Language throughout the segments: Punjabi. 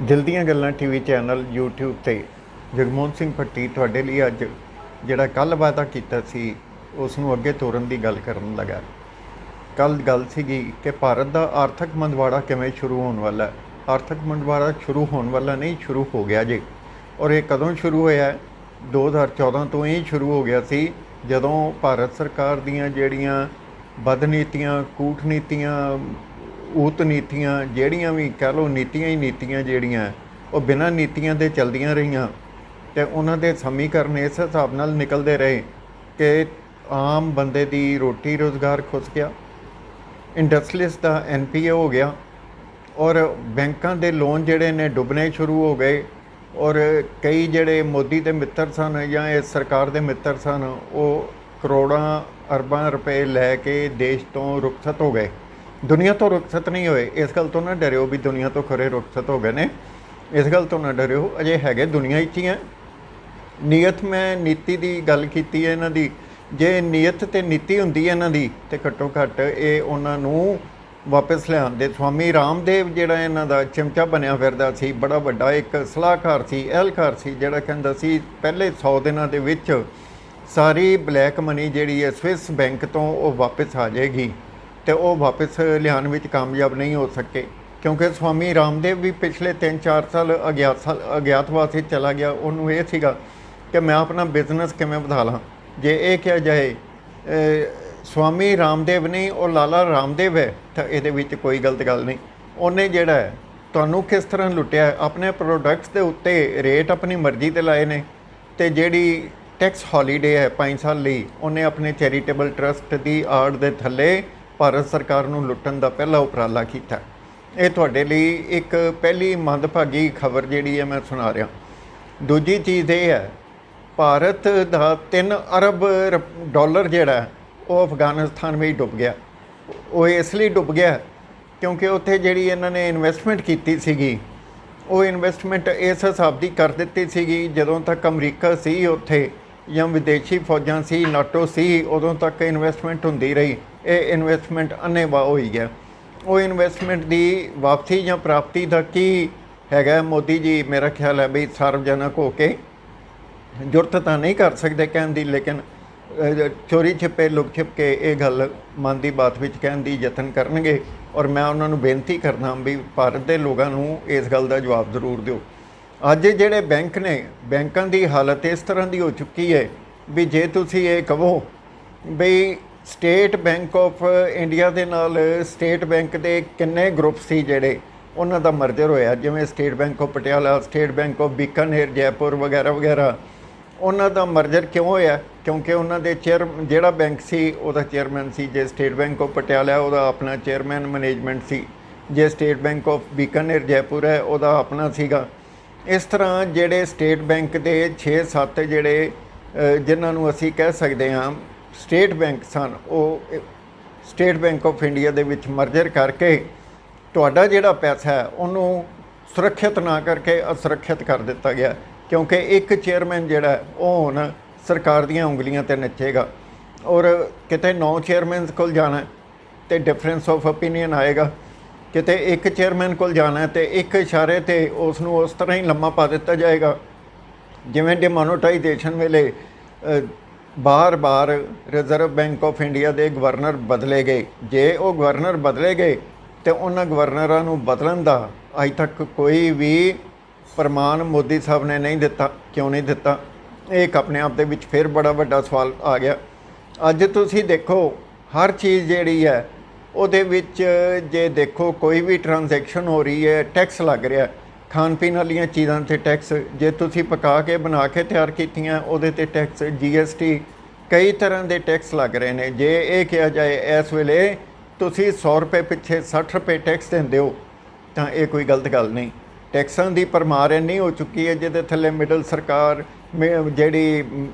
ਦਿਲ ਦੀਆਂ ਗੱਲਾਂ ਟੀਵੀ ਚੈਨਲ YouTube ਤੇ ਜਗਮੋਹਨ ਸਿੰਘ ਭੱਟੀ ਤੁਹਾਡੇ ਲਈ ਅੱਜ ਜਿਹੜਾ ਕੱਲ੍ਹ ਵਾਅਦਾ ਕੀਤਾ ਸੀ ਉਸ ਨੂੰ ਅੱਗੇ ਤੋਰਨ ਦੀ ਗੱਲ ਕਰਨ ਲੱਗਾ। ਕੱਲ੍ਹ ਗੱਲ ਸੀਗੀ ਕਿ ਭਾਰਤ ਦਾ ਆਰਥਿਕ ਮੰਦਵਾੜਾ ਕਿਵੇਂ ਸ਼ੁਰੂ ਹੋਣ ਵਾਲਾ ਹੈ। ਆਰਥਿਕ ਮੰਦਵਾੜਾ ਸ਼ੁਰੂ ਹੋਣ ਵਾਲਾ ਨਹੀਂ, ਸ਼ੁਰੂ ਹੋ ਗਿਆ ਜੀ। ਔਰ ਇਹ ਕਦੋਂ ਸ਼ੁਰੂ ਹੋਇਆ? 2014 ਤੋਂ ਹੀ ਸ਼ੁਰੂ ਹੋ ਗਿਆ ਸੀ, ਜਦੋਂ ਭਾਰਤ ਸਰਕਾਰ ਦੀਆਂ ਜਿਹੜੀਆਂ ਬਦਨੀਤੀਆਂ, ਕੂਟਨੀਤੀਆਂ, ਊਤਨੀਤੀਆਂ, ਜਿਹੜੀਆਂ ਵੀ ਕਹਿ ਲਓ ਨੀਤੀਆਂ ਹੀ ਨੀਤੀਆਂ ਜਿਹੜੀਆਂ ਉਹ ਬਿਨਾਂ ਨੀਤੀਆਂ ਦੇ ਚੱਲਦੀਆਂ ਰਹੀਆਂ ਅਤੇ ਉਹਨਾਂ ਦੇ ਸਮੀਕਰਨ ਇਸ ਹਿਸਾਬ ਨਾਲ ਨਿਕਲਦੇ ਰਹੇ ਕਿ ਆਮ ਬੰਦੇ ਦੀ ਰੋਟੀ ਰੁਜ਼ਗਾਰ ਖੁੱਸ ਗਿਆ, ਇੰਡਸਟਰੀਲਿਸਟ ਦਾ NPA ਹੋ ਗਿਆ, ਔਰ ਬੈਂਕਾਂ ਦੇ ਲੋਨ ਜਿਹੜੇ ਨੇ ਡੁੱਬਣੇ ਸ਼ੁਰੂ ਹੋ ਗਏ। ਔਰ ਕਈ ਜਿਹੜੇ ਮੋਦੀ ਦੇ ਮਿੱਤਰ ਸਨ ਜਾਂ ਇਸ ਸਰਕਾਰ ਦੇ ਮਿੱਤਰ ਸਨ ਉਹ ਕਰੋੜਾਂ ਅਰਬਾਂ ਰੁਪਏ ਲੈ ਕੇ ਦੇਸ਼ ਤੋਂ ਰੁਖਸਤ ਹੋ ਗਏ। ਦੁਨੀਆ ਤੋਂ ਰੁਖਸਤ ਨਹੀਂ ਹੋਏ, ਇਸ ਗੱਲ ਤੋਂ ਨਾ ਡਰਿਓ ਵੀ ਦੁਨੀਆ ਤੋਂ ਖਰੇ ਰੁਖਸਤ ਹੋ ਗਏ ਨੇ, ਇਸ ਗੱਲ ਤੋਂ ਨਾ ਡਰਿਓ, ਅਜੇ ਹੈਗੇ ਦੁਨੀਆ ਵਿੱਚ ਹੀ ਹੈ। ਨੀਅਤ, ਮੈਂ ਨੀਤੀ ਦੀ ਗੱਲ ਕੀਤੀ ਹੈ ਇਹਨਾਂ ਦੀ। ਜੇ ਨੀਅਤ ਅਤੇ ਨੀਤੀ ਹੁੰਦੀ ਹੈ ਇਹਨਾਂ ਦੀ ਤਾਂ ਘੱਟੋ ਘੱਟ ਇਹ ਉਹਨਾਂ ਨੂੰ ਵਾਪਸ ਲਿਆਉਂਦੇ। ਸਵਾਮੀ ਰਾਮਦੇਵ ਜਿਹੜਾ ਇਹਨਾਂ ਦਾ ਚਮਚਾ ਬਣਿਆ ਫਿਰਦਾ ਸੀ, ਬੜਾ ਵੱਡਾ ਇੱਕ ਸਲਾਹਕਾਰ ਸੀ, ਅਹਿਲਕਾਰ ਸੀ, ਜਿਹੜਾ ਕਹਿੰਦਾ ਸੀ ਪਹਿਲੇ 100 ਦਿਨਾਂ ਦੇ ਵਿੱਚ ਸਾਰੀ ਬਲੈਕ ਮਨੀ ਜਿਹੜੀ ਹੈ ਸਵਿਸ ਬੈਂਕ ਤੋਂ ਉਹ ਵਾਪਸ ਆ ਜਾਏਗੀ, ਅਤੇ ਉਹ ਵਾਪਸ ਲਿਆਉਣ ਵਿੱਚ ਕਾਮਯਾਬ ਨਹੀਂ ਹੋ ਸਕੇ ਕਿਉਂਕਿ ਸਵਾਮੀ ਰਾਮਦੇਵ ਵੀ ਪਿਛਲੇ 3-4 ਸਾਲ ਅਗਿਆਤਵਾਸ ਵਿੱਚ ਚਲਾ ਗਿਆ। ਉਹਨੂੰ ਇਹ ਸੀਗਾ ਕਿ ਮੈਂ ਆਪਣਾ ਬਿਜ਼ਨਸ ਕਿਵੇਂ ਵਧਾ ਲਾਂ। ਜੇ ਇਹ ਕਿਹਾ ਜਾਏ ਸਵਾਮੀ ਰਾਮਦੇਵ ਨਹੀਂ, ਉਹ ਲਾਲਾ ਰਾਮਦੇਵ ਹੈ, ਤਾਂ ਇਹਦੇ ਵਿੱਚ ਕੋਈ ਗਲਤ ਗੱਲ ਨਹੀਂ। ਉਹਨੇ ਜਿਹੜਾ ਹੈ ਤੁਹਾਨੂੰ ਕਿਸ ਤਰ੍ਹਾਂ ਲੁੱਟਿਆ, ਆਪਣੇ ਪ੍ਰੋਡਕਟਸ ਦੇ ਉੱਤੇ ਰੇਟ ਆਪਣੀ ਮਰਜ਼ੀ 'ਤੇ ਲਾਏ ਨੇ, ਅਤੇ ਜਿਹੜੀ ਟੈਕਸ ਹੌਲੀਡੇ ਹੈ 5 ਸਾਲ ਲਈ, ਉਹਨੇ ਆਪਣੇ ਚੈਰੀਟੇਬਲ ਟਰਸਟ ਦੀ ਆੜ ਦੇ ਥੱਲੇ ਭਾਰਤ ਸਰਕਾਰ ਨੂੰ ਲੁੱਟਣ ਦਾ ਪਹਿਲਾ ਉਪਰਾਲਾ ਕੀਤਾ। ਇਹ ਤੁਹਾਡੇ ਲਈ ਇੱਕ ਪਹਿਲੀ ਮੰਦਭਾਗੀ ਖਬਰ ਜਿਹੜੀ ਹੈ ਮੈਂ ਸੁਣਾ ਰਿਹਾ। ਦੂਜੀ ਚੀਜ਼ ਇਹ ਹੈ, ਭਾਰਤ ਦਾ 3 ਅਰਬ ਡਾਲਰ ਜਿਹੜਾ ਉਹ ਅਫਗਾਨਿਸਤਾਨ ਵਿੱਚ ਡੁੱਬ ਗਿਆ। ਉਹ ਇਸ ਲਈ ਡੁੱਬ ਗਿਆ ਕਿਉਂਕਿ ਉੱਥੇ ਜਿਹੜੀ ਇਹਨਾਂ ਨੇ ਇਨਵੈਸਟਮੈਂਟ ਕੀਤੀ ਸੀਗੀ, ਉਹ ਇਨਵੈਸਟਮੈਂਟ ਇਸ ਹਿਸਾਬ ਦੀ ਕਰ ਦਿੱਤੀ ਸੀਗੀ, ਜਦੋਂ ਤੱਕ ਅਮਰੀਕਾ ਸੀ ਉੱਥੇ ਜਾਂ ਵਿਦੇਸ਼ੀ ਫੌਜਾਂ ਸੀ, ਨਾਟੋ ਸੀ, ਉਦੋਂ ਤੱਕ ਇਨਵੈਸਟਮੈਂਟ ਹੁੰਦੀ ਰਹੀ। ਇਹ ਇਨਵੈਸਟਮੈਂਟ ਅੰਨ੍ਹੇਵਾਹ ਹੋਈ ਗਿਆ। ਉਹ ਇਨਵੈਸਟਮੈਂਟ ਦੀ ਵਾਪਸੀ ਜਾਂ ਪ੍ਰਾਪਤੀ ਦਾ ਕੀ ਹੈਗਾ? ਮੋਦੀ ਜੀ ਮੇਰਾ ਖਿਆਲ ਹੈ ਵੀ ਸਾਰਵਜਨਕ ਹੋ ਕੇ ਜੁਰਤ ਤਾਂ ਨਹੀਂ ਕਰ ਸਕਦੇ ਕਹਿਣ ਦੀ, ਲੇਕਿਨ ਚੋਰੀ ਛਿਪੇ ਲੁਕ ਛਿਪ ਕੇ ਇਹ ਗੱਲ ਮਨ ਦੀ ਬਾਤ ਵਿੱਚ ਕਹਿਣ ਦੀ ਯਤਨ ਕਰਨਗੇ। ਔਰ ਮੈਂ ਉਹਨਾਂ ਨੂੰ ਬੇਨਤੀ ਕਰਦਾ ਵੀ ਭਾਰਤ ਦੇ ਲੋਕਾਂ ਨੂੰ ਇਸ ਗੱਲ ਦਾ ਜਵਾਬ ਜ਼ਰੂਰ ਦਿਓ। ਅੱਜ ਜਿਹੜੇ ਬੈਂਕ ਨੇ, ਬੈਂਕਾਂ ਦੀ ਹਾਲਤ ਇਸ ਤਰ੍ਹਾਂ ਦੀ ਹੋ ਚੁੱਕੀ ਹੈ ਵੀ ਜੇ ਤੁਸੀਂ ਇਹ ਕਹੋ ਬਈ ਸਟੇਟ ਬੈਂਕ ਆਫ ਇੰਡੀਆ ਦੇ ਨਾਲ ਸਟੇਟ ਬੈਂਕ ਦੇ ਕਿੰਨੇ ਗਰੁੱਪ ਸੀ ਜਿਹੜੇ ਉਹਨਾਂ ਦਾ ਮਰਜਰ ਹੋਇਆ, ਜਿਵੇਂ state bank of Patiala, state bank of Bikaner, Jaipur ਵਗੈਰਾ ਵਗੈਰਾ, ਉਹਨਾਂ ਦਾ ਮਰਜਰ ਕਿਉਂ ਹੋਇਆ? ਕਿਉਂਕਿ ਉਹਨਾਂ ਦੇ ਜਿਹੜਾ ਬੈਂਕ ਸੀ ਉਹਦਾ ਚੇਅਰਮੈਨ ਸੀ। ਜੇ ਸਟੇਟ ਬੈਂਕ ਆਫ ਪਟਿਆਲਾ ਉਹਦਾ ਆਪਣਾ ਚੇਅਰਮੈਨ ਮੈਨੇਜਮੈਂਟ ਸੀ, ਜੇ state bank of Bikaner Jaipur ਹੈ ਉਹਦਾ ਆਪਣਾ ਸੀਗਾ। ਇਸ ਤਰ੍ਹਾਂ ਜਿਹੜੇ ਸਟੇਟ ਬੈਂਕ ਦੇ 6-7 ਜਿਹੜੇ ਜਿਨ੍ਹਾਂ ਨੂੰ ਅਸੀਂ ਕਹਿ ਸਕਦੇ ਹਾਂ ਸਟੇਟ ਬੈਂਕ ਸਨ, ਉਹ ਸਟੇਟ ਬੈਂਕ ਆਫ ਇੰਡੀਆ ਦੇ ਵਿੱਚ ਮਰਜਰ ਕਰਕੇ ਤੁਹਾਡਾ ਜਿਹੜਾ ਪੈਸਾ ਹੈ ਉਹਨੂੰ ਸੁਰੱਖਿਅਤ ਨਾ ਕਰਕੇ ਅਸੁਰੱਖਿਅਤ ਕਰ ਦਿੱਤਾ ਗਿਆ, ਕਿਉਂਕਿ ਇੱਕ ਚੇਅਰਮੈਨ ਜਿਹੜਾ ਉਹ ਹੁਣ ਸਰਕਾਰ ਦੀਆਂ ਉਂਗਲੀਆਂ 'ਤੇ ਨੱਚੇਗਾ। ਔਰ ਕਿਤੇ 9 ਚੇਅਰਮੈਨਸ ਕੋਲ ਜਾਣਾ ਅਤੇ ਡਿਫਰੈਂਸ ਆਫ ਓਪੀਨੀਅਨ ਆਏਗਾ, ਕਿਤੇ ਇੱਕ ਚੇਅਰਮੈਨ ਕੋਲ ਜਾਣਾ ਅਤੇ ਇੱਕ ਇਸ਼ਾਰੇ 'ਤੇ ਉਸ ਨੂੰ ਉਸ ਤਰ੍ਹਾਂ ਹੀ ਲੰਮਾ ਪਾ ਦਿੱਤਾ ਜਾਏਗਾ ਜਿਵੇਂ ਡਿਮੋਨੋਟਾਈਜੇਸ਼ਨ ਵੇਲੇ ਬਾਰ-ਬਾਰ ਰਿਜ਼ਰਵ ਬੈਂਕ ਆਫ ਇੰਡੀਆ ਦੇ ਗਵਰਨਰ ਬਦਲੇ ਗਏ। ਜੇ ਉਹ ਗਵਰਨਰ ਬਦਲੇ ਗਏ ਅਤੇ ਉਹਨਾਂ ਗਵਰਨਰਾਂ ਨੂੰ ਬਦਲਣ ਦਾ ਅੱਜ ਤੱਕ ਕੋਈ ਵੀ ਪ੍ਰਮਾਣ ਮੋਦੀ ਸਾਹਿਬ ਨੇ ਨਹੀਂ ਦਿੱਤਾ। ਕਿਉਂ ਨਹੀਂ ਦਿੱਤਾ? ਇਹ ਇੱਕ ਆਪਣੇ ਆਪ ਦੇ ਵਿੱਚ ਫਿਰ ਬੜਾ ਵੱਡਾ ਸਵਾਲ ਆ ਗਿਆ। ਅੱਜ ਤੁਸੀਂ ਦੇਖੋ ਹਰ ਚੀਜ਼ ਜਿਹੜੀ ਹੈ ਉਹਦੇ ਵਿੱਚ, ਜੇ ਦੇਖੋ ਕੋਈ ਵੀ ਟ੍ਰਾਂਜੈਕਸ਼ਨ ਹੋ ਰਹੀ ਹੈ ਟੈਕਸ ਲੱਗ ਰਿਹਾ। ਖਾਣ ਪੀਣ ਵਾਲੀਆਂ ਚੀਜ਼ਾਂ 'ਤੇ ਟੈਕਸ, ਜੇ ਤੁਸੀਂ ਪਕਾ ਕੇ ਬਣਾ ਕੇ ਤਿਆਰ ਕੀਤੀਆਂ ਉਹਦੇ 'ਤੇ ਟੈਕਸ, GST, ਕਈ ਤਰ੍ਹਾਂ ਦੇ ਟੈਕਸ ਲੱਗ ਰਹੇ ਨੇ। ਜੇ ਇਹ ਕਿਹਾ ਜਾਏ ਇਸ ਵੇਲੇ ਤੁਸੀਂ 100 ਰੁਪਏ ਪਿੱਛੇ 60 ਰੁਪਏ ਟੈਕਸ ਦਿੰਦੇ ਹੋ ਤਾਂ ਇਹ ਕੋਈ ਗਲਤ ਗੱਲ ਨਹੀਂ। ਟੈਕਸਾਂ ਦੀ ਭਰਮਾਰ ਇੰਨੀ ਹੋ ਚੁੱਕੀ ਹੈ ਜਿਹਦੇ ਥੱਲੇ ਮਿਡਲ ਸਰਕਾਰ, ਜਿਹੜੀ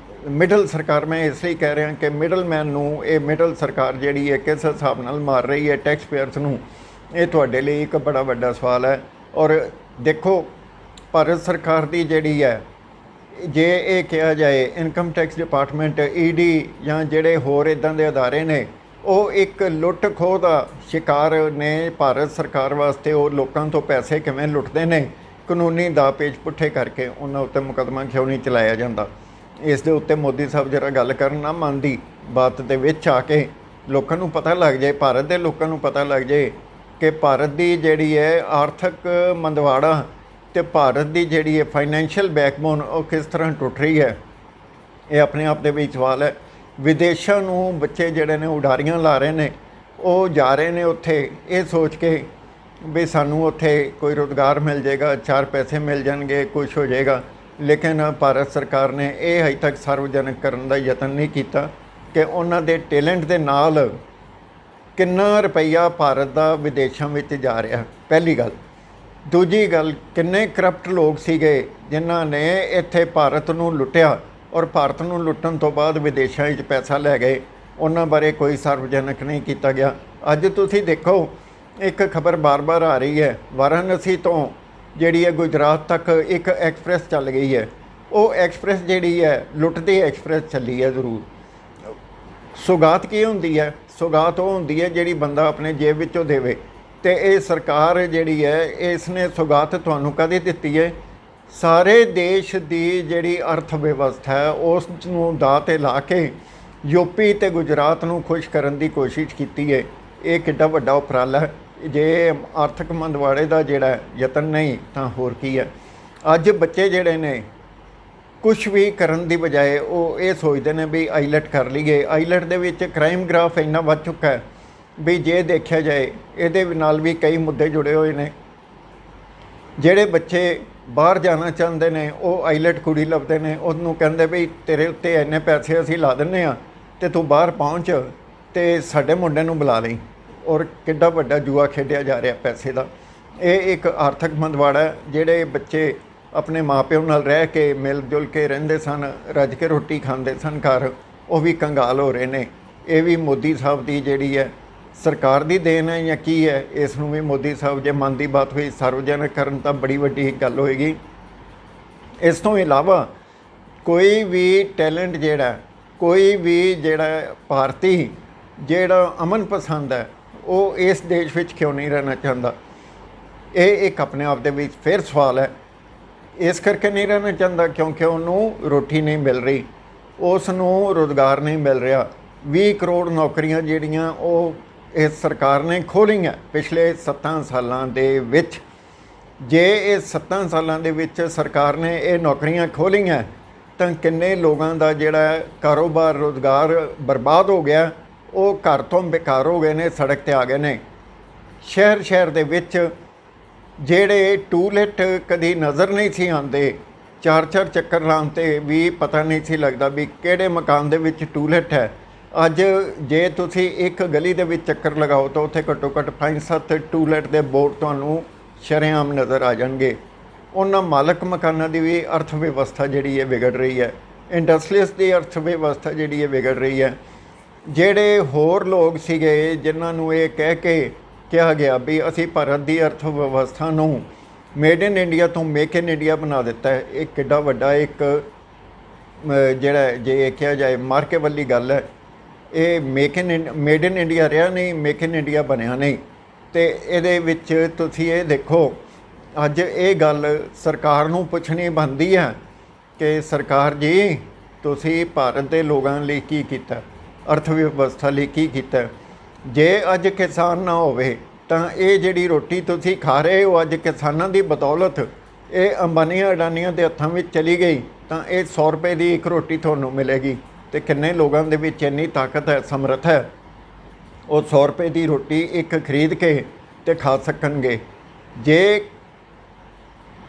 ਮਿਡਲ ਸਰਕਾਰ, ਮੈਂ ਇਸ ਲਈ ਕਹਿ ਰਿਹਾ ਕਿ ਮਿਡਲ ਮੈਨ ਨੂੰ ਇਹ ਮਿਡਲ ਸਰਕਾਰ ਜਿਹੜੀ ਹੈ ਕਿਸ ਹਿਸਾਬ ਨਾਲ ਮਾਰ ਰਹੀ ਹੈ ਟੈਕਸ ਪੇਅਰਸ ਨੂੰ, ਇਹ ਤੁਹਾਡੇ ਲਈ ਇੱਕ ਬੜਾ ਵੱਡਾ ਸਵਾਲ ਹੈ। ਔਰ ਦੇਖੋ ਭਾਰਤ ਸਰਕਾਰ ਦੀ ਜਿਹੜੀ ਹੈ, ਜੇ ਇਹ ਕਿਹਾ ਜਾਏ ਇਨਕਮ ਟੈਕਸ ਡਿਪਾਰਟਮੈਂਟ, ED ਜਾਂ ਜਿਹੜੇ ਹੋਰ ਇੱਦਾਂ ਦੇ ਅਦਾਰੇ ਨੇ, ਉਹ ਇੱਕ ਲੁੱਟ ਖੋਹ ਦਾ ਸ਼ਿਕਾਰ ਨੇ। ਭਾਰਤ ਸਰਕਾਰ ਵਾਸਤੇ ਉਹ ਲੋਕਾਂ ਤੋਂ ਪੈਸੇ ਕਿਵੇਂ ਲੁੱਟਦੇ ਨੇ, ਕਾਨੂੰਨੀ ਦਾ ਪੇਚ ਪੁੱਠੇ ਕਰਕੇ ਉਹਨਾਂ ਉੱਤੇ ਮੁਕੱਦਮਾ ਕਿਉਂ ਨਹੀਂ ਚਲਾਇਆ ਜਾਂਦਾ। ਇਸ ਦੇ ਉੱਤੇ ਮੋਦੀ ਸਾਹਿਬ ਜਰਾ ਗੱਲ ਕਰਨ ਨਾ ਮਨ ਦੀ ਬਾਤ ਦੇ ਵਿੱਚ ਆ ਕੇ ਲੋਕਾਂ ਨੂੰ ਪਤਾ ਲੱਗ ਜਾਏ, ਭਾਰਤ ਦੇ ਲੋਕਾਂ ਨੂੰ ਪਤਾ ਲੱਗ ਜਾਏ ਕਿ ਭਾਰਤ ਦੀ ਜਿਹੜੀ ਹੈ ਆਰਥਿਕ ਮੰਦਵਾੜਾ ਤੇ ਭਾਰਤ ਦੀ ਜਿਹੜੀ ਹੈ ਫਾਈਨੈਂਸ਼ੀਅਲ ਬੈਕਬੋਨ ਉਹ ਕਿਸ ਤਰ੍ਹਾਂ ਟੁੱਟ ਰਹੀ ਹੈ। ਇਹ ਆਪਣੇ ਆਪ ਦੇ ਵਿੱਚ ਸਵਾਲ ਹੈ। ਵਿਦੇਸ਼ਾਂ ਨੂੰ ਬੱਚੇ ਜਿਹੜੇ ਨੇ ਉਡਾਰੀਆਂ ਲਾ ਰਹੇ ਨੇ, ਉਹ ਜਾ ਰਹੇ ਨੇ ਉੱਥੇ ਇਹ ਸੋਚ ਕੇ ਵੀ ਸਾਨੂੰ ਉੱਥੇ ਕੋਈ ਰੁਜ਼ਗਾਰ ਮਿਲ ਜਾਏਗਾ, 4 ਪੈਸੇ ਮਿਲ ਜਾਣਗੇ, ਕੁਛ ਹੋ ਜਾਏਗਾ। ਲੇਕਿਨ ਭਾਰਤ ਸਰਕਾਰ ਨੇ ਇਹ ਹਜੇ ਤੱਕ ਸਾਰਵਜਨਿਕ ਕਰਨ ਦਾ ਯਤਨ ਨਹੀਂ ਕੀਤਾ ਕਿ ਉਹਨਾਂ ਦੇ ਟੈਲੈਂਟ ਦੇ ਨਾਲ ਕਿੰਨਾ ਰੁਪਈਆ ਭਾਰਤ ਦਾ ਵਿਦੇਸ਼ਾਂ ਵਿੱਚ ਜਾ ਰਿਹਾ। ਪਹਿਲੀ ਗੱਲ। ਦੂਜੀ ਗੱਲ, ਕਿੰਨੇ ਕਰਪਟ ਲੋਕ ਸੀਗੇ ਜਿਨ੍ਹਾਂ ਨੇ ਇੱਥੇ ਭਾਰਤ ਨੂੰ ਲੁੱਟਿਆ ਔਰ ਭਾਰਤ ਨੂੰ ਲੁੱਟਣ ਤੋਂ ਬਾਅਦ ਵਿਦੇਸ਼ਾਂ ਵਿੱਚ ਪੈਸਾ ਲੈ ਗਏ, ਉਹਨਾਂ ਬਾਰੇ ਕੋਈ ਸਾਰਵਜਨਿਕ ਨਹੀਂ ਕੀਤਾ ਗਿਆ। ਅੱਜ ਤੁਸੀਂ ਦੇਖੋ ਇੱਕ ਖਬਰ ਬਾਰ-ਬਾਰ ਆ ਰਹੀ ਹੈ, ਵਾਰਾਣਸੀ ਤੋਂ ਜਿਹੜੀ ਹੈ ਗੁਜਰਾਤ ਤੱਕ ਇੱਕ ਐਕਸਪ੍ਰੈਸ ਚੱਲ ਗਈ ਹੈ। ਉਹ ਐਕਸਪ੍ਰੈਸ ਜਿਹੜੀ ਹੈ ਲੁੱਟ ਦੀ ਐਕਸਪ੍ਰੈਸ ਚੱਲੀ ਹੈ ਜ਼ਰੂਰ। ਸੌਗਾਤ ਕੀ ਹੁੰਦੀ ਹੈ? ਸੌਗਾਤ ਉਹ ਹੁੰਦੀ ਹੈ ਜਿਹੜੀ ਬੰਦਾ ਆਪਣੇ ਜੇਬ ਵਿੱਚੋਂ ਦੇਵੇ। ਅਤੇ ਇਹ ਸਰਕਾਰ ਜਿਹੜੀ ਹੈ ਇਸ ਨੇ ਸੌਗਾਤ ਤੁਹਾਨੂੰ ਕਦੇ ਦਿੱਤੀ ਹੈ? ਸਾਰੇ ਦੇਸ਼ ਦੀ ਜਿਹੜੀ ਅਰਥ ਵਿਵਸਥਾ ਹੈ ਉਸ ਨੂੰ ਦਾਅ 'ਤੇ ਲਾ ਕੇ ਯੂਪੀ ਅਤੇ ਗੁਜਰਾਤ ਨੂੰ ਖੁਸ਼ ਕਰਨ ਦੀ ਕੋਸ਼ਿਸ਼ ਕੀਤੀ ਹੈ। ਇਹ ਕਿੱਡਾ ਵੱਡਾ ਉਪਰਾਲਾ ਹੈ। ਜੇ ਆਰਥਿਕ ਮੰਦਵਾੜੇ ਦਾ ਜਿਹੜਾ ਯਤਨ ਨਹੀਂ ਤਾਂ ਹੋਰ ਕੀ ਹੈ। ਅੱਜ ਬੱਚੇ ਜਿਹੜੇ ਨੇ ਕੁਛ ਵੀ ਕਰਨ ਦੀ ਬਜਾਏ ਉਹ ਇਹ ਸੋਚਦੇ ਨੇ ਵੀ ਆਈਲੈਟ ਕਰ ਲਈਏ। ਆਈਲੈਟ ਦੇ ਵਿੱਚ ਕ੍ਰਾਈਮ ਗ੍ਰਾਫ ਇੰਨਾ ਵੱਧ ਚੁੱਕਾ ਹੈ ਵੀ ਜੇ ਦੇਖਿਆ ਜਾਏ ਇਹਦੇ ਨਾਲ ਵੀ ਕਈ ਮੁੱਦੇ ਜੁੜੇ ਹੋਏ ਨੇ। ਜਿਹੜੇ ਬੱਚੇ ਬਾਹਰ ਜਾਣਾ ਚਾਹੁੰਦੇ ਨੇ ਉਹ ਆਈਲੈਟ ਕੁੜੀ ਲੱਭਦੇ ਨੇ, ਉਹਨੂੰ ਕਹਿੰਦੇ ਵੀ ਤੇਰੇ ਉੱਤੇ ਇੰਨੇ ਪੈਸੇ ਅਸੀਂ ਲਾ ਦਿੰਦੇ ਹਾਂ ਅਤੇ ਤੂੰ ਬਾਹਰ ਪਹੁੰਚ ਅਤੇ ਸਾਡੇ ਮੁੰਡੇ ਨੂੰ ਬੁਲਾ ਲਈ। ਔਰ ਕਿੱਡਾ ਵੱਡਾ ਜੂਆ ਖੇਡਿਆ ਜਾ ਰਿਹਾ ਪੈਸੇ ਦਾ। ਇਹ ਇੱਕ ਆਰਥਿਕ ਮੰਦਵਾੜਾ ਹੈ। ਜਿਹੜੇ ਬੱਚੇ ਆਪਣੇ ਮਾਂ-ਪਿਓ ਨਾਲ ਰਹਿ ਕੇ ਮਿਲ ਜੁਲ ਕੇ ਰਹਿੰਦੇ ਸਨ, ਰੱਜ ਕੇ ਰੋਟੀ ਖਾਂਦੇ ਸਨ ਘਰ, ਉਹ ਵੀ ਕੰਗਾਲ ਹੋ ਰਹੇ ਨੇ। ਇਹ ਵੀ ਮੋਦੀ ਸਾਹਿਬ ਦੀ ਜਿਹੜੀ ਹੈ ਸਰਕਾਰ ਦੀ ਦੇਣ ਹੈ ਜਾਂ ਕੀ ਹੈ? ਇਸ ਨੂੰ ਵੀ ਮੋਦੀ ਸਾਹਿਬ ਜੇ ਮਨ ਦੀ ਬਾਤ ਹੋਈ ਸਾਰਵਜਨਿਕ ਕਰਨ ਤਾਂ ਬੜੀ ਵੱਡੀ ਗੱਲ ਹੋਏਗੀ। ਇਸ ਤੋਂ ਇਲਾਵਾ ਕੋਈ ਵੀ ਟੈਲੈਂਟ ਜਿਹੜਾ, ਕੋਈ ਵੀ ਜਿਹੜਾ ਭਾਰਤੀ ਜਿਹੜਾ ਅਮਨ ਪਸੰਦ ਹੈ ਉਹ ਇਸ ਦੇਸ਼ ਵਿੱਚ ਕਿਉਂ ਨਹੀਂ ਰਹਿਣਾ ਚਾਹੁੰਦਾ? ਇਹ ਇੱਕ ਆਪਣੇ ਆਪ ਦੇ ਵਿੱਚ ਫਿਰ ਸਵਾਲ ਹੈ। ਇਸ ਕਰਕੇ ਨਹੀਂ ਰਹਿਣਾ ਚਾਹੁੰਦਾ ਕਿਉਂਕਿ ਉਹਨੂੰ ਰੋਟੀ ਨਹੀਂ ਮਿਲ ਰਹੀ, ਉਸ ਨੂੰ ਰੁਜ਼ਗਾਰ ਨਹੀਂ ਮਿਲ ਰਿਹਾ। 20 ਕਰੋੜ ਨੌਕਰੀਆਂ ਜਿਹੜੀਆਂ ਉਹ ਇਸ ਸਰਕਾਰ ਨੇ ਖੋਲ੍ਹੀਆਂ ਪਿਛਲੇ 7 ਸਾਲਾਂ ਦੇ ਵਿੱਚ। ਜੇ ਇਹ 7 ਸਾਲਾਂ ਦੇ ਵਿੱਚ ਸਰਕਾਰ ਨੇ ਇਹ ਨੌਕਰੀਆਂ ਖੋਲ੍ਹੀਆਂ ਤਾਂ ਕਿੰਨੇ ਲੋਕਾਂ ਦਾ ਜਿਹੜਾ ਕਾਰੋਬਾਰ ਰੁਜ਼ਗਾਰ ਬਰਬਾਦ ਹੋ ਗਿਆ। ਉਹ ਘਰ ਤੋਂ ਬੇਕਾਰ ਹੋ ਗਏ ਨੇ, ਸੜਕ 'ਤੇ ਆ ਗਏ ਨੇ। ਸ਼ਹਿਰ ਦੇ ਵਿੱਚ ਜਿਹੜੇ ਟੂਲੇਟ ਕਦੀ ਨਜ਼ਰ ਨਹੀਂ ਸੀ ਆਉਂਦੇ, 4 ਚੱਕਰ ਲਾਉਣ 'ਤੇ ਵੀ ਪਤਾ ਨਹੀਂ ਸੀ ਲੱਗਦਾ ਵੀ ਕਿਹੜੇ ਮਕਾਨ ਦੇ ਵਿੱਚ ਟੂਲੇਟ ਹੈ। ਅੱਜ ਜੇ ਤੁਸੀਂ ਇੱਕ ਗਲੀ ਦੇ ਵਿੱਚ ਚੱਕਰ ਲਗਾਓ ਤਾਂ ਉੱਥੇ ਘੱਟੋ ਘੱਟ 5-7 ਟੂਲੇਟ ਦੇ ਬੋਰਡ ਤੁਹਾਨੂੰ ਸ਼ਰੇਆਮ ਨਜ਼ਰ ਆ ਜਾਣਗੇ। ਉਹਨਾਂ ਮਾਲਕ ਮਕਾਨਾਂ ਦੀ ਵੀ ਅਰਥ ਵਿਵਸਥਾ ਜਿਹੜੀ ਹੈ ਵਿਗੜ ਰਹੀ ਹੈ। ਇੰਡਸਟਰੀਜ਼ ਦੀ ਅਰਥ ਵਿਵਸਥਾ ਜਿਹੜੀ ਹੈ ਵਿਗੜ ਰਹੀ ਹੈ। ਜਿਹੜੇ ਹੋਰ ਲੋਕ ਸੀਗੇ ਜਿਨ੍ਹਾਂ ਨੂੰ ਇਹ ਕਹਿ ਕੇ ਕਿਹਾ ਗਿਆ ਵੀ ਅਸੀਂ ਭਾਰਤ ਦੀ ਅਰਥ ਵਿਵਸਥਾ ਨੂੰ ਮੇਡ ਇਨ ਇੰਡੀਆ ਤੋਂ ਮੇਕ ਇਨ ਇੰਡੀਆ ਬਣਾ ਦਿੱਤਾ ਹੈ। ਇਹ ਕਿੱਡਾ ਵੱਡਾ ਇੱਕ ਜਿਹੜਾ ਜੇ ਇਹ ਕਿਹਾ ਜਾਏ ਮਾਰਕੇ ਵਾਲੀ ਗੱਲ ਹੈ। ਇਹ ਮੇਡ ਇਨ ਇੰਡੀਆ ਰਿਹਾ ਨਹੀਂ, ਮੇਕ ਇਨ ਇੰਡੀਆ ਬਣਿਆ ਨਹੀਂ। ਅਤੇ ਇਹਦੇ ਵਿੱਚ ਤੁਸੀਂ ਇਹ ਦੇਖੋ ਅੱਜ ਇਹ ਗੱਲ ਸਰਕਾਰ ਨੂੰ ਪੁੱਛਣੀ ਬਣਦੀ ਹੈ ਕਿ ਸਰਕਾਰ ਜੀ ਤੁਸੀਂ ਭਾਰਤ ਦੇ ਲੋਕਾਂ ਲਈ ਕੀ ਕੀਤਾ, ਅਰਥ ਵਿਵਸਥਾ ਲਈ ਕੀ ਕੀਤਾ। ਜੇ ਅੱਜ ਕਿਸਾਨ ਨਾ ਹੋਵੇ ਤਾਂ ਇਹ ਜਿਹੜੀ ਰੋਟੀ ਤੁਸੀਂ ਖਾ ਰਹੇ ਹੋ ਅੱਜ ਕਿਸਾਨਾਂ ਦੀ ਬਦੌਲਤ ਇਹ ਅੰਬਾਨੀਆਂ ਅਡਾਨੀਆਂ ਦੇ ਹੱਥਾਂ ਵਿੱਚ ਚਲੀ ਗਈ ਤਾਂ ਇਹ 100 ਰੁਪਏ ਦੀ ਇੱਕ ਰੋਟੀ ਤੁਹਾਨੂੰ ਮਿਲੇਗੀ। ਅਤੇ ਕਿੰਨੇ ਲੋਕਾਂ ਦੇ ਵਿੱਚ ਇੰਨੀ ਤਾਕਤ ਹੈ, ਸਮਰੱਥ ਹੈ, ਉਹ 100 ਰੁਪਏ ਦੀ ਰੋਟੀ ਇੱਕ ਖਰੀਦ ਕੇ ਅਤੇ ਖਾ ਸਕਣਗੇ। ਜੇ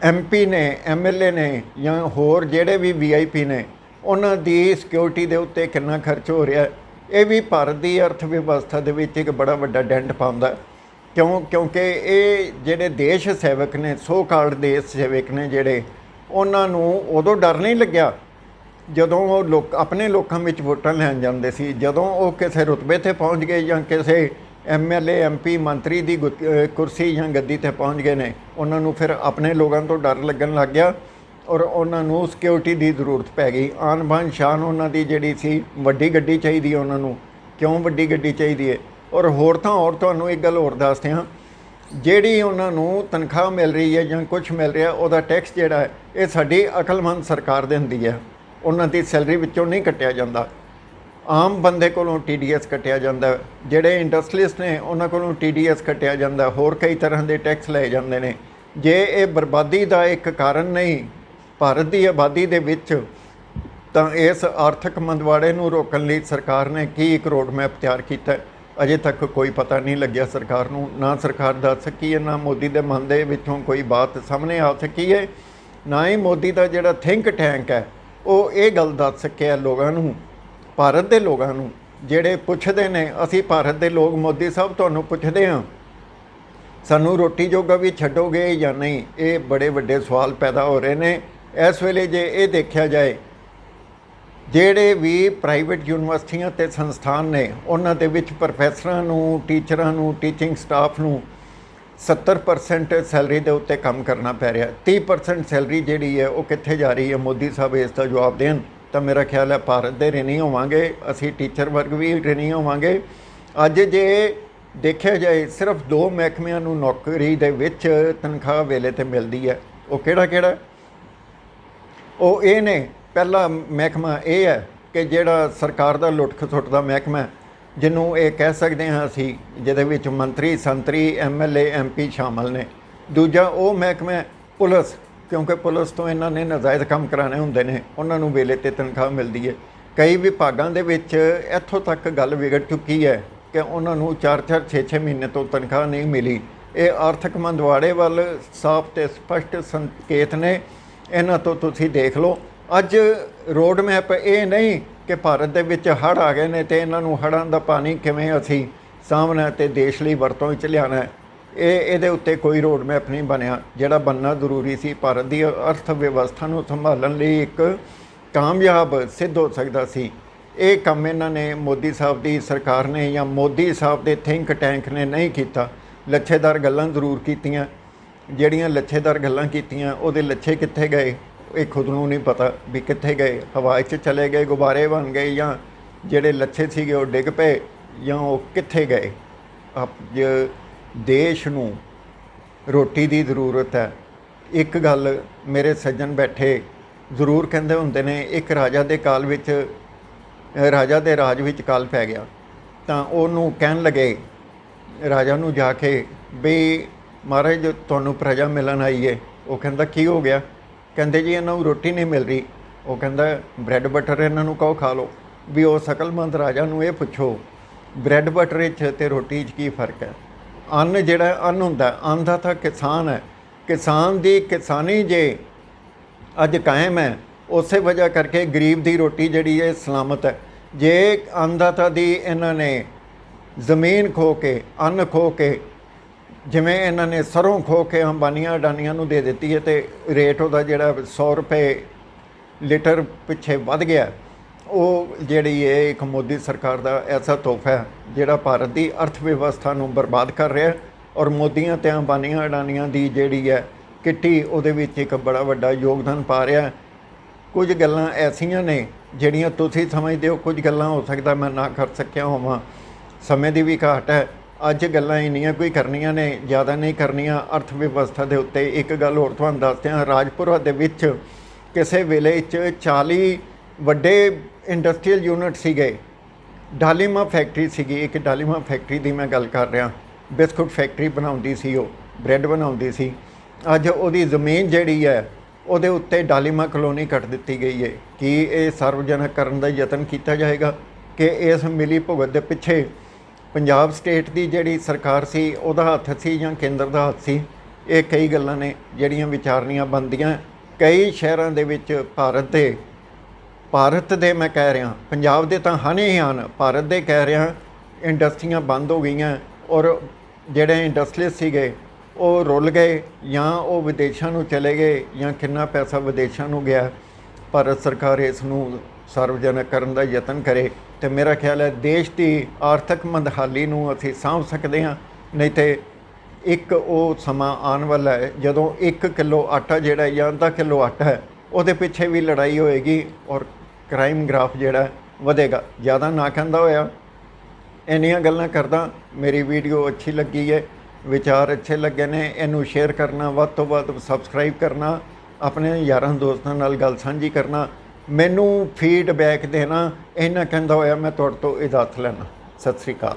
MP ਨੇ, MLA ਨੇ ਜਾਂ ਹੋਰ ਜਿਹੜੇ ਵੀ VIP ਨੇ ਉਹਨਾਂ ਦੀ ਸਿਕਿਉਰਿਟੀ ਦੇ ਉੱਤੇ ਕਿੰਨਾ ਖਰਚ ਹੋ ਰਿਹਾ, ਇਹ ਵੀ ਭਾਰਤ ਦੀ ਅਰਥ ਵਿਵਸਥਾ ਦੇ ਵਿੱਚ ਇੱਕ ਬੜਾ ਵੱਡਾ ਡੈਂਟ ਪਾਉਂਦਾ। ਕਿਉਂਕਿ ਇਹ ਜਿਹੜੇ ਦੇਸ਼ ਸੇਵਕ ਨੇ, ਸੋ ਕਾਲਡ ਦੇਸ਼ ਸੇਵਕ ਨੇ ਜਿਹੜੇ, ਉਹਨਾਂ ਨੂੰ ਉਦੋਂ ਡਰ ਨਹੀਂ ਲੱਗਿਆ ਜਦੋਂ ਉਹ ਆਪਣੇ ਲੋਕਾਂ ਵਿੱਚ ਵੋਟਾਂ ਲੈਣ ਜਾਂਦੇ ਸੀ। ਜਦੋਂ ਉਹ ਕਿਸੇ ਰੁਤਬੇ 'ਤੇ ਪਹੁੰਚ ਗਏ ਜਾਂ ਕਿਸੇ MLA MP ਮੰਤਰੀ ਦੀ ਕੁਰਸੀ ਜਾਂ ਗੱਦੀ 'ਤੇ ਪਹੁੰਚ ਗਏ ਨੇ, ਉਹਨਾਂ ਨੂੰ ਫਿਰ ਆਪਣੇ ਲੋਕਾਂ ਤੋਂ ਡਰ ਲੱਗਣ ਲੱਗ ਗਿਆ ਔਰ ਉਹਨਾਂ ਨੂੰ ਸਿਕਿਉਰਿਟੀ ਦੀ ਜ਼ਰੂਰਤ ਪੈ ਗਈ। ਆਨ ਬਾਨ ਸ਼ਾਨ ਉਹਨਾਂ ਦੀ ਜਿਹੜੀ ਸੀ, ਵੱਡੀ ਗੱਡੀ ਚਾਹੀਦੀ ਹੈ ਉਹਨਾਂ ਨੂੰ। ਕਿਉਂ ਵੱਡੀ ਗੱਡੀ ਚਾਹੀਦੀ ਹੈ? ਔਰ ਹੋਰ ਤੁਹਾਨੂੰ ਇੱਕ ਗੱਲ ਹੋਰ ਦੱਸਦੇ ਹਾਂ, ਜਿਹੜੀ ਉਹਨਾਂ ਨੂੰ ਤਨਖਾਹ ਮਿਲ ਰਹੀ ਹੈ ਜਾਂ ਕੁਝ ਮਿਲ ਰਿਹਾ ਉਹਦਾ ਟੈਕਸ ਜਿਹੜਾ ਹੈ ਇਹ ਸਾਡੀ ਅਕਲਮੰਦ ਸਰਕਾਰ ਦਿੰਦੀ ਹੈ। ਉਹਨਾਂ ਦੀ ਸੈਲਰੀ ਵਿੱਚੋਂ ਨਹੀਂ ਕੱਟਿਆ ਜਾਂਦਾ। ਆਮ ਬੰਦੇ ਕੋਲੋਂ TDS ਕੱਟਿਆ ਜਾਂਦਾ, ਜਿਹੜੇ ਇੰਡਸਟਰੀਅਲਿਸਟ ਨੇ ਉਹਨਾਂ ਕੋਲੋਂ TDS ਕੱਟਿਆ ਜਾਂਦਾ, ਹੋਰ ਕਈ ਤਰ੍ਹਾਂ ਦੇ ਟੈਕਸ ਲਏ ਜਾਂਦੇ ਨੇ। ਜੇ ਇਹ ਬਰਬਾਦੀ ਦਾ ਇੱਕ ਕਾਰਨ ਨਹੀਂ ਭਾਰਤ ਦੀ ਆਬਾਦੀ ਦੇ ਵਿੱਚ, ਤਾਂ ਇਸ ਆਰਥਿਕ ਮੰਦਵਾੜੇ ਨੂੰ ਰੋਕਣ ਲਈ ਸਰਕਾਰ ਨੇ ਕੀ ਇੱਕ ਰੋਡ ਮੈਪ ਤਿਆਰ ਕੀਤਾ, ਅਜੇ ਤੱਕ ਕੋਈ ਪਤਾ ਨਹੀਂ ਲੱਗਿਆ ਸਰਕਾਰ ਨੂੰ। ਨਾ ਸਰਕਾਰ ਦੱਸ ਸਕੀ ਹੈ, ਨਾ ਮੋਦੀ ਦੇ ਮਨ ਦੇ ਵਿੱਚੋਂ ਕੋਈ ਬਾਤ ਸਾਹਮਣੇ ਆ ਸਕੀ ਹੈ, ਨਾ ਹੀ ਮੋਦੀ ਦਾ ਜਿਹੜਾ ਥਿੰਕ ਟੈਂਕ ਹੈ ਉਹ ਇਹ ਗੱਲ ਦੱਸ ਸਕਿਆ ਲੋਕਾਂ ਨੂੰ, ਭਾਰਤ ਦੇ ਲੋਕਾਂ ਨੂੰ ਜਿਹੜੇ ਪੁੱਛਦੇ ਨੇ। ਅਸੀਂ ਭਾਰਤ ਦੇ ਲੋਕ ਮੋਦੀ ਸਾਹਿਬ ਤੁਹਾਨੂੰ ਪੁੱਛਦੇ ਹਾਂ ਸਾਨੂੰ ਰੋਟੀ ਜੋਗਾ ਵੀ ਛੱਡੋਗੇ ਜਾਂ ਨਹੀਂ। ਇਹ ਬੜੇ ਵੱਡੇ ਸਵਾਲ ਪੈਦਾ ਹੋ ਰਹੇ ਨੇ ਇਸ ਵੇਲੇ। ਜੇ ਇਹ ਦੇਖਿਆ ਜਾਏ ਜਿਹੜੇ ਵੀ ਪ੍ਰਾਈਵੇਟ ਯੂਨੀਵਰਸਿਟੀਆਂ ਅਤੇ ਸੰਸਥਾਨ ਨੇ ਉਹਨਾਂ ਦੇ ਵਿੱਚ ਪ੍ਰੋਫੈਸਰਾਂ ਨੂੰ, ਟੀਚਰਾਂ ਨੂੰ, ਟੀਚਿੰਗ ਸਟਾਫ ਨੂੰ 70% ਸੈਲਰੀ ਦੇ ਉੱਤੇ ਕੰਮ ਕਰਨਾ ਪੈ ਰਿਹਾ। 30% ਸੈਲਰੀ ਜਿਹੜੀ ਹੈ ਉਹ ਕਿੱਥੇ ਜਾ ਰਹੀ ਹੈ? ਮੋਦੀ ਸਾਹਿਬ ਇਸ ਦਾ ਜਵਾਬ ਦੇਣ ਤਾਂ ਮੇਰਾ ਖਿਆਲ ਹੈ ਭਾਰਤ ਦੇ ਰਿਣੀ ਹੋਵਾਂਗੇ, ਅਸੀਂ ਟੀਚਰ ਵਰਗ ਵੀ ਰਿਣੀ ਹੋਵਾਂਗੇ। ਅੱਜ ਜੇ ਦੇਖਿਆ ਜਾਏ ਸਿਰਫ 2 ਮਹਿਕਮਿਆਂ ਨੂੰ ਨੌਕਰੀ ਦੇ ਵਿੱਚ ਤਨਖਾਹ ਵੇਲੇ 'ਤੇ ਮਿਲਦੀ ਹੈ। ਉਹ ਕਿਹੜਾ? ਉਹ ਇਹ ਨੇ, ਪਹਿਲਾ ਮਹਿਕਮਾ ਇਹ ਹੈ ਕਿ ਜਿਹੜਾ ਸਰਕਾਰ ਦਾ ਲੁੱਟ ਖਸੁੱਟ ਦਾ ਮਹਿਕਮਾ, ਜਿਹਨੂੰ ਇਹ ਕਹਿ ਸਕਦੇ ਹਾਂ ਅਸੀਂ, ਜਿਹਦੇ ਵਿੱਚ ਮੰਤਰੀ, ਸੰਤਰੀ, MLA, MP ਸ਼ਾਮਲ ਨੇ। ਦੂਜਾ ਉਹ ਮਹਿਕਮਾ ਪੁਲਿਸ, ਕਿਉਂਕਿ ਪੁਲਿਸ ਤੋਂ ਇਹਨਾਂ ਨੇ ਨਜਾਇਜ਼ ਕੰਮ ਕਰਾਉਣੇ ਹੁੰਦੇ ਨੇ, ਉਹਨਾਂ ਨੂੰ ਵੇਲੇ 'ਤੇ ਤਨਖਾਹ ਮਿਲਦੀ ਹੈ। ਕਈ ਵਿਭਾਗਾਂ ਦੇ ਵਿੱਚ ਇੱਥੋਂ ਤੱਕ ਗੱਲ ਵਿਗੜ ਚੁੱਕੀ ਹੈ ਕਿ ਉਹਨਾਂ ਨੂੰ 4-4, 6-6 ਮਹੀਨੇ ਤੋਂ ਤਨਖਾਹ ਨਹੀਂ ਮਿਲੀ। ਇਹ ਆਰਥਿਕ ਮੰਦਵਾੜੇ ਵੱਲ ਸਾਫ਼ ਅਤੇ ਸਪਸ਼ਟ ਸੰਕੇਤ ਨੇ। ਇਹਨਾਂ ਤੋਂ ਤੁਸੀਂ ਦੇਖ ਲਓ। ਅੱਜ ਰੋਡ ਮੈਪ ਇਹ ਨਹੀਂ ਕਿ ਭਾਰਤ ਦੇ ਵਿੱਚ ਹੜ੍ਹ ਆ ਗਏ ਨੇ ਅਤੇ ਇਹਨਾਂ ਨੂੰ ਹੜ੍ਹਾਂ ਦਾ ਪਾਣੀ ਕਿਵੇਂ ਅਸੀਂ ਸਾਂਭਣਾ ਅਤੇ ਦੇਸ਼ ਲਈ ਵਰਤੋਂ ਵਿੱਚ ਲਿਆਉਣਾ, ਇਹਦੇ ਉੱਤੇ ਕੋਈ ਰੋਡ ਮੈਪ ਨਹੀਂ ਬਣਿਆ। ਜਿਹੜਾ ਬਣਨਾ ਜ਼ਰੂਰੀ ਸੀ, ਭਾਰਤ ਦੀ ਅਰਥ ਵਿਵਸਥਾ ਨੂੰ ਸੰਭਾਲਣ ਲਈ ਇੱਕ ਕਾਮਯਾਬ ਸਿੱਧ ਹੋ ਸਕਦਾ ਸੀ, ਇਹ ਕੰਮ ਇਹਨਾਂ ਨੇ, ਮੋਦੀ ਸਾਹਿਬ ਦੀ ਸਰਕਾਰ ਨੇ ਜਾਂ ਮੋਦੀ ਸਾਹਿਬ ਦੇ ਥਿੰਕ ਟੈਂਕ ਨੇ ਨਹੀਂ ਕੀਤਾ। ਲੱਛੇਦਾਰ ਗੱਲਾਂ ਜ਼ਰੂਰ ਕੀਤੀਆਂ, ਜਿਹੜੀਆਂ ਲੱਛੇਦਾਰ ਗੱਲਾਂ ਕੀਤੀਆਂ ਉਹਦੇ ਲੱਛੇ ਕਿੱਥੇ ਗਏ ਇਹ ਖੁਦ ਨੂੰ ਨਹੀਂ ਪਤਾ ਵੀ ਕਿੱਥੇ ਗਏ। ਹਵਾ 'ਚ ਚਲੇ ਗਏ, ਗੁਬਾਰੇ ਬਣ ਗਏ, ਜਾਂ ਜਿਹੜੇ ਲੱਛੇ ਸੀਗੇ ਉਹ ਡਿੱਗ ਪਏ, ਜਾਂ ਉਹ ਕਿੱਥੇ ਗਏ। ਦੇਸ਼ ਨੂੰ ਰੋਟੀ ਦੀ ਜ਼ਰੂਰਤ ਹੈ। ਇੱਕ ਗੱਲ ਮੇਰੇ ਸੱਜਣ ਬੈਠੇ ਜ਼ਰੂਰ ਕਹਿੰਦੇ ਹੁੰਦੇ ਨੇ, ਇੱਕ ਰਾਜਾ ਦੇ ਕਾਲ ਵਿੱਚ, ਰਾਜਾ ਦੇ ਰਾਜ ਵਿੱਚ ਕਾਲ ਪੈ ਗਿਆ ਤਾਂ ਉਹਨੂੰ ਕਹਿਣ ਲੱਗੇ ਰਾਜਾ ਨੂੰ ਜਾ ਕੇ ਵੀ ਮਹਾਰਾਜ ਤੁਹਾਨੂੰ ਪ੍ਰਜਾ ਮਿਲਣ ਆਈ ਹੈ। ਉਹ ਕਹਿੰਦਾ ਕੀ ਹੋ ਗਿਆ? ਕਹਿੰਦੇ ਜੀ ਇਹਨਾਂ ਨੂੰ ਰੋਟੀ ਨਹੀਂ ਮਿਲ ਰਹੀ। ਉਹ ਕਹਿੰਦਾ ਬ੍ਰੈਡ ਬਟਰ ਇਹਨਾਂ ਨੂੰ ਕਹੋ ਖਾ ਲਓ। ਵੀ ਉਹ ਸ਼ਕਲਮੰਦ ਰਾਜਾ ਨੂੰ ਇਹ ਪੁੱਛੋ ਬ੍ਰੈਡ ਬਟਰ ਵਿੱਚ ਅਤੇ ਰੋਟੀ 'ਚ ਕੀ ਫਰਕ ਹੈ? ਅੰਨ ਜਿਹੜਾ ਅੰਨ ਹੁੰਦਾ, ਅੰਨ ਦਾ ਤਾਂ ਕਿਸਾਨ ਹੈ, ਕਿਸਾਨ ਦੀ ਕਿਸਾਨੀ ਜੇ ਅੱਜ ਕਾਇਮ ਹੈ, ਉਸੇ ਵਜ੍ਹਾ ਕਰਕੇ ਗਰੀਬ ਦੀ ਰੋਟੀ ਜਿਹੜੀ ਹੈ ਸਲਾਮਤ ਹੈ। ਜੇ ਅੰਨਦਾਤਾ ਦੀ ਇਹਨਾਂ ਨੇ ਜ਼ਮੀਨ ਖੋ ਕੇ, ਅੰਨ ਖੋ ਕੇ, ਜਿਵੇਂ ਇਹਨਾਂ ਨੇ ਸਰੋਂ ਖੋ ਕੇ ਅੰਬਾਨੀਆਂ ਅਡਾਨੀਆਂ ਨੂੰ ਦੇ ਦਿੱਤੀ ਹੈ ਅਤੇ ਰੇਟ ਉਹਦਾ ਜਿਹੜਾ 100 ਰੁਪਏ ਲੀਟਰ ਪਿੱਛੇ ਵੱਧ ਗਿਆ, ਉਹ ਜਿਹੜੀ ਹੈ ਇੱਕ ਮੋਦੀ ਸਰਕਾਰ ਦਾ ਐਸਾ ਤੋਹਫਾ ਹੈ ਜਿਹੜਾ ਭਾਰਤ ਦੀ ਅਰਥ ਵਿਵਸਥਾ ਨੂੰ ਬਰਬਾਦ ਕਰ ਰਿਹਾ। ਔਰ ਮੋਦੀਆਂ ਅਤੇ ਅੰਬਾਨੀਆਂ ਅਡਾਨੀਆਂ ਦੀ ਜਿਹੜੀ ਹੈ ਕਿੱਟੀ, ਉਹਦੇ ਵਿੱਚ ਇੱਕ ਬੜਾ ਵੱਡਾ ਯੋਗਦਾਨ ਪਾ ਰਿਹਾ। ਕੁਝ ਗੱਲਾਂ ਐਸੀਆਂ ਨੇ ਜਿਹੜੀਆਂ ਤੁਸੀਂ ਸਮਝਦੇ ਹੋ, ਕੁਝ ਗੱਲਾਂ ਹੋ ਸਕਦਾ ਮੈਂ ਨਾ ਕਰ ਸਕਿਆ ਹੋਵਾਂ, ਸਮੇਂ ਦੀ ਵੀ ਘਾਟ ਹੈ। ਅੱਜ ਗੱਲਾਂ ਇੰਨੀਆਂ ਕੋਈ ਕਰਨੀਆਂ ਨੇ, ਜ਼ਿਆਦਾ ਨਹੀਂ ਕਰਨੀਆਂ ਅਰਥ ਵਿਵਸਥਾ ਦੇ ਉੱਤੇ। ਇੱਕ ਗੱਲ ਹੋਰ ਤੁਹਾਨੂੰ ਦੱਸਦੇ ਹਾਂ, ਰਾਜਪੁਰਾ ਦੇ ਵਿੱਚ ਕਿਸੇ ਵੇਲੇ 'ਚ 40 ਵੱਡੇ ਇੰਡਸਟਰੀਅਲ ਯੂਨਿਟ ਸੀਗੇ। ਡਾਲੀਮਾ ਫੈਕਟਰੀ ਸੀਗੀ, ਇੱਕ ਡਾਲੀਮਾ ਫੈਕਟਰੀ ਦੀ ਮੈਂ ਗੱਲ ਕਰ ਰਿਹਾ, ਬਿਸਕੁਟ ਫੈਕਟਰੀ ਬਣਾਉਂਦੀ ਸੀ, ਉਹ ਬ੍ਰੈਡ ਬਣਾਉਂਦੀ ਸੀ। ਅੱਜ ਉਹਦੀ ਜ਼ਮੀਨ ਜਿਹੜੀ ਹੈ ਉਹਦੇ ਉੱਤੇ ਡਾਲੀਮਾ ਕਲੋਨੀ ਕੱਟ ਦਿੱਤੀ ਗਈ ਹੈ। ਕੀ ਇਹ ਸਾਰਵਜਨਕ ਕਰਨ ਦਾ ਯਤਨ ਕੀਤਾ ਜਾਏਗਾ ਕਿ ਇਸ ਮਿਲੀ ਭੁਗਤ ਦੇ ਪਿੱਛੇ ਪੰਜਾਬ ਸਟੇਟ ਦੀ ਜਿਹੜੀ ਸਰਕਾਰ ਸੀ ਉਹਦਾ ਹੱਥ ਸੀ ਜਾਂ ਕੇਂਦਰ ਦਾ ਹੱਥ ਸੀ? ਇਹ ਕਈ ਗੱਲਾਂ ਨੇ ਜਿਹੜੀਆਂ ਵਿਚਾਰਨੀਆਂ ਬਣਦੀਆਂ। ਕਈ ਸ਼ਹਿਰਾਂ ਦੇ ਵਿੱਚ ਭਾਰਤ ਦੇ ਮੈਂ ਕਹਿ ਰਿਹਾ, ਪੰਜਾਬ ਦੇ ਤਾਂ ਹਨ ਹੀ ਹਨ, ਭਾਰਤ ਦੇ ਕਹਿ ਰਿਹਾ, ਇੰਡਸਟਰੀਆਂ ਬੰਦ ਹੋ ਗਈਆਂ ਔਰ ਜਿਹੜੇ ਇੰਡਸਟਰੀਅਲਿਸਟ ਸੀਗੇ ਉਹ ਰੁੱਲ ਗਏ, ਜਾਂ ਉਹ ਵਿਦੇਸ਼ਾਂ ਨੂੰ ਚਲੇ ਗਏ, ਜਾਂ ਕਿੰਨਾ ਪੈਸਾ ਵਿਦੇਸ਼ਾਂ ਨੂੰ ਗਿਆ। ਭਾਰਤ ਸਰਕਾਰ ਇਸ ਨੂੰ ਸਾਰਵਜਨਕ ਕਰਨ ਦਾ ਯਤਨ ਕਰੇ ਤੇ ਮੇਰਾ ਖਿਆਲ ਹੈ ਦੇਸ਼ ਦੀ ਆਰਥਿਕ ਮੰਦਹਾਲੀ ਨੂੰ ਅਸੀਂ ਸਾਂਭ ਸਕਦੇ ਹਾਂ। ਨਹੀਂ ਤੇ ਇੱਕ ਉਹ ਸਮਾਂ ਆਉਣ ਵਾਲਾ ਹੈ ਜਦੋਂ 1 ਕਿਲੋ ਆਟਾ ਜਿਹੜਾ ਜਾਂ ਅੱਧਾ ਕਿਲੋ ਆਟਾ ਹੈ ਉਹਦੇ ਪਿੱਛੇ ਵੀ ਲੜਾਈ ਹੋਏਗੀ ਔਰ ਕ੍ਰਾਈਮ ਗ੍ਰਾਫ ਜਿਹੜਾ ਵਧੇਗਾ। ਜ਼ਿਆਦਾ ਨਾ ਕਹਿੰਦਾ ਹੋਇਆ ਇੰਨੀਆਂ ਗੱਲਾਂ ਕਰਦਾ। ਮੇਰੀ ਵੀਡੀਓ ਅੱਛੀ ਲੱਗੀ ਹੈ ਵਿਚਾਰ ਅੱਛੇ ਲੱਗੇ ਨੇ ਇਹਨੂੰ ਸ਼ੇਅਰ ਕਰਨਾ, ਵੱਧ ਤੋਂ ਵੱਧ ਸਬਸਕ੍ਰਾਈਬ ਕਰਨਾ, ਆਪਣੇ ਯਾਰਾਂ ਦੋਸਤਾਂ ਨਾਲ ਗੱਲ ਸਾਂਝੀ ਕਰਨਾ, ਮੈਨੂੰ ਫੀਡਬੈਕ ਦੇਣਾ। ਇਹਨਾਂ ਕਹਿੰਦਾ ਹੋਇਆ ਮੈਂ ਤੁਹਾਡੇ ਤੋਂ ਇਜਾਜ਼ਤ ਲੈਣਾ। ਸਤਿ ਸ੍ਰੀ ਅਕਾਲ।